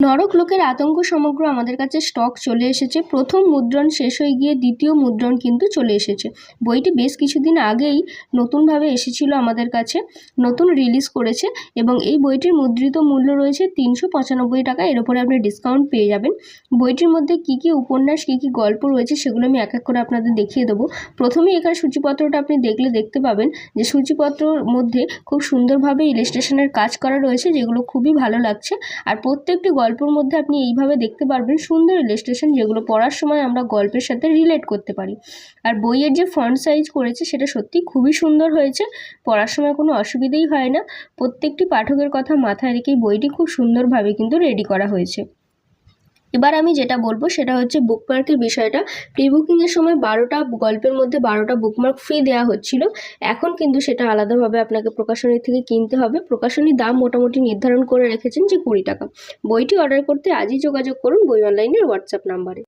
নরক লোকের আতঙ্ক সমগ্র আমাদের কাছে স্টক চলে এসেছে। প্রথম মুদ্রণ শেষ হয়ে গিয়ে দ্বিতীয় মুদ্রণ কিন্তু চলে এসেছে। বইটি বেশ কিছুদিন আগেই নতুনভাবে এসেছিল আমাদের কাছে, নতুন রিলিজ করেছে এবং এই বইটির মুদ্রিত মূল্য রয়েছে 395 টাকা। এর উপরে আপনি ডিসকাউন্ট পেয়ে যাবেন। বইটির মধ্যে কী কী উপন্যাস, কী কী গল্প রয়েছে সেগুলো আমি এক এক করে আপনাদের দেখিয়ে দেবো। প্রথমেই এখানে সূচিপত্রটা আপনি দেখতে পাবেন যে সূচিপত্রর মধ্যে খুব সুন্দরভাবে ইলাস্ট্রেশনের কাজ করা রয়েছে, যেগুলো খুবই ভালো লাগছে। আর প্রত্যেকটি গল্পের মধ্যে আপনি এইভাবে দেখতে পারবেন সুন্দর ইলাস্ট্রেশন, যেগুলো পড়ার সময় আমরা গল্পের সাথে রিলেট করতে পারি। আর বইয়ের যে ফন্ট সাইজ করেছে সেটা সত্যি খুবই সুন্দর হয়েছে, পড়ার সময় কোনো অসুবিধেই হয় না। প্রত্যেকটি পাঠকের কথা মাথায় রেখেই বইটি খুব সুন্দরভাবে কিন্তু রেডি করা হয়েছে। এবার আমি যেটা বলবো সেটা হচ্ছে বুকমার্কের বিষয়টা। প্রি বুকিংয়ের সময় 12টা গল্পের মধ্যে 12টা বুকমার্ক ফ্রি দেওয়া হচ্ছিল। এখন কিন্তু সেটা আলাদাভাবে আপনাকে প্রকাশনী থেকে কিনতে হবে। প্রকাশনীর দাম মোটামুটি নির্ধারণ করে রেখেছেন যে 20 টাকা। বইটি অর্ডার করতে আজই যোগাযোগ করুন বই অনলাইনের হোয়াটসঅ্যাপ নাম্বারে।